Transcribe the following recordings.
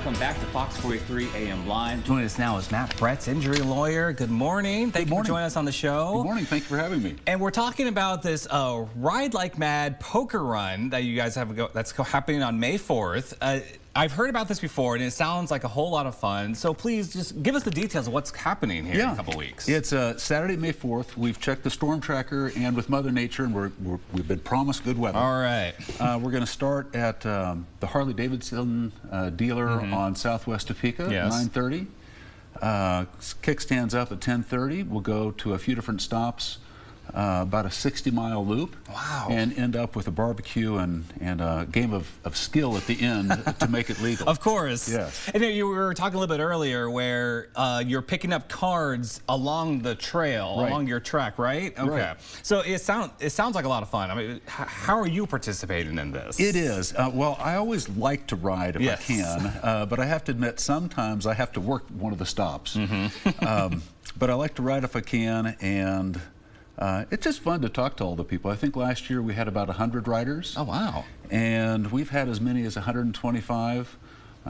welcome back to Fox 43 AM Live. Joining us now is Matt Bretz, injury lawyer. Good morning. Thank you for joining us on the show. Good morning. Thank you for having me. And we're talking about this Ride Like Mad poker run that you guys have that's happening on May 4th. I've heard about this before, and it sounds like a whole lot of fun. So please just give us the details of what's happening here in a couple weeks. It's Saturday, May 4th. We've checked the storm tracker and with Mother Nature, and we've been promised good weather. All right. We're going to start at the Harley-Davidson dealer on Southwest Topeka at 9:30. Kickstands up at 10:30. We'll go to a few different stops. About a 60-mile loop. Wow. And end up with a barbecue and a game of skill at the end to make it legal. Of course. Yes. And you were talking a little bit earlier where you're picking up cards along the trail, along your track, right? Okay. Right. So it sounds like a lot of fun. I mean, how are you participating in this? It is. Well, I always like to ride if I can, but I have to admit sometimes I have to work one of the stops. But I like to ride if I can, and it's just fun to talk to all the people. I think last year we had about 100 riders. Oh, wow. And we've had as many as 125.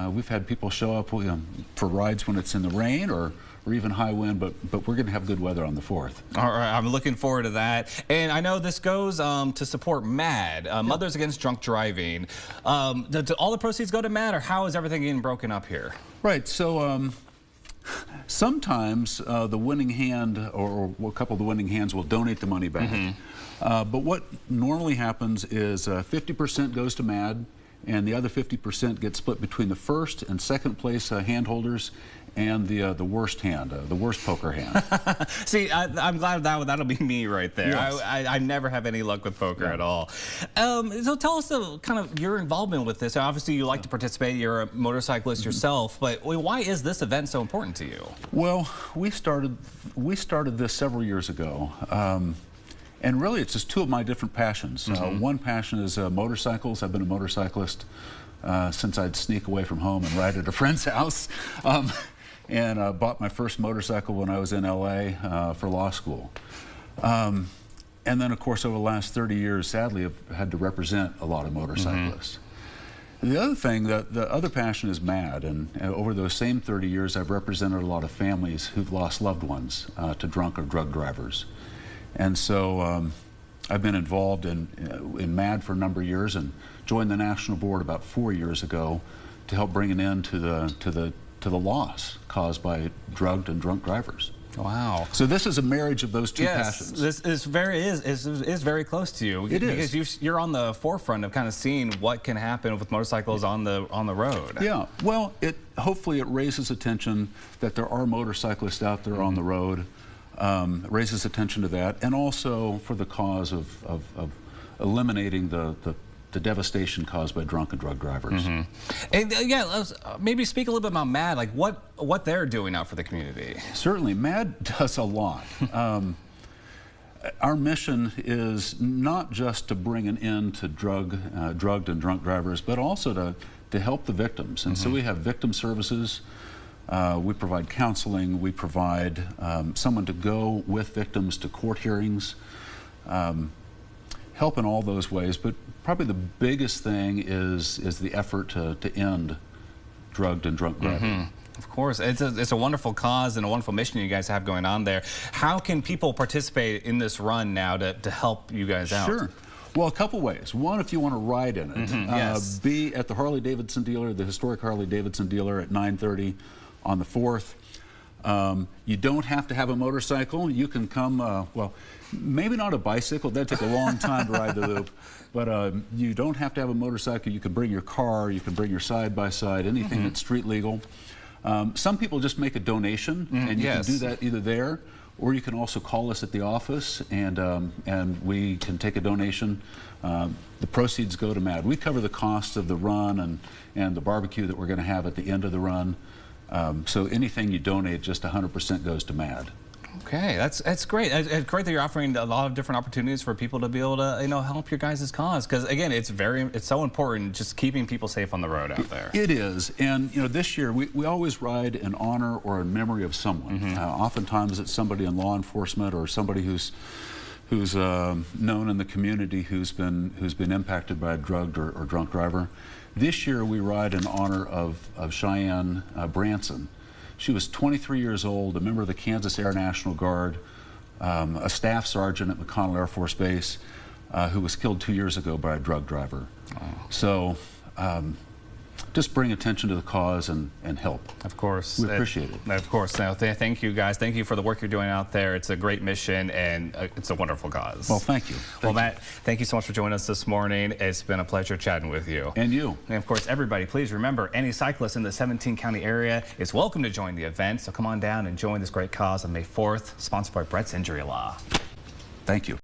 We've had people show up for rides when it's in the rain or even high wind, but we're going to have good weather on the 4th. All right, I'm looking forward to that. And I know this goes to support MAD, Mothers Against Drunk Driving. Do all the proceeds go to MAD, or how is everything getting broken up here? Right, so sometimes the winning hand or a couple of the winning hands will donate the money back. But what normally happens is 50% goes to MAD, and the other 50% gets split between the first and second place hand holders and the worst hand, the worst poker hand. See, I'm glad that'll be me right there. Yes. I never have any luck with poker at all. So tell us kind of your involvement with this. Obviously, you like to participate. You're a motorcyclist yourself, but why is this event so important to you? Well, we started this several years ago. And really, it's just two of my different passions. One passion is motorcycles. I've been a motorcyclist since I'd sneak away from home and ride at a friend's house. And bought my first motorcycle when I was in LA for law school. And then, of course, over the last 30 years, sadly, I've had to represent a lot of motorcyclists. The other thing, the other passion is MAD, and over those same 30 years, I've represented a lot of families who've lost loved ones to drunk or drug drivers. And so I've been involved in MAD for a number of years and joined the national board about 4 years ago to help bring an end to the loss caused by drugged and drunk drivers. Wow. So this is a marriage of those two passions. This is very close to you. It is. Because you're on the forefront of kind of seeing what can happen with motorcycles on the road. Yeah. Well, hopefully it raises attention that there are motorcyclists out there on the road. Raises attention to that, and also for the cause of eliminating the devastation caused by drunk and drug drivers. And let's maybe speak a little bit about MAD, like what they're doing out for the community. Certainly, MAD does a lot. Our mission is not just to bring an end to drugged and drunk drivers, but also to help the victims. And so we have victim services. We provide counseling. We provide someone to go with victims to court hearings. Help in all those ways, but probably the biggest thing is the effort to end drugged and drunk driving. Of course, it's a wonderful cause and a wonderful mission you guys have going on there. How can people participate in this run now to help you guys out? Sure. Well, a couple ways. One, if you want to ride in it, be at the Harley-Davidson dealer, the historic Harley-Davidson dealer at 9:30 on the 4th. You don't have to have a motorcycle. You can come, well, maybe not a bicycle. That'd take a long time to ride the loop. But you don't have to have a motorcycle. You can bring your car. You can bring your side-by-side, anything that's street legal. Some people just make a donation, and you can do that either there, or you can also call us at the office, and we can take a donation. The proceeds go to MAD. We cover the costs of the run and the barbecue that we're going to have at the end of the run. So anything you donate, just 100% goes to MAD. Okay, that's great. It's great that you're offering a lot of different opportunities for people to be able to, help your guys' cause. Because again, it's so important just keeping people safe on the road out there. It is, and this year we always ride in honor or in memory of someone. Oftentimes it's somebody in law enforcement or somebody who's known in the community who's been impacted by a drugged or drunk driver. This year we ride in honor of Cheyenne Branson. She was 23 years old, a member of the Kansas Air National Guard, a staff sergeant at McConnell Air Force Base, who was killed 2 years ago by a drug driver. Oh. So just bring attention to the cause and help. Of course. We appreciate it. Of course. No, thank you, guys. Thank you for the work you're doing out there. It's a great mission, and it's a wonderful cause. Well, thank you. Well, Matt, thank you so much for joining us this morning. It's been a pleasure chatting with you. And you. And, of course, everybody, please remember, any cyclist in the 17-county area is welcome to join the event. So come on down and join this great cause on May 4th, sponsored by Bretz Injury Law. Thank you.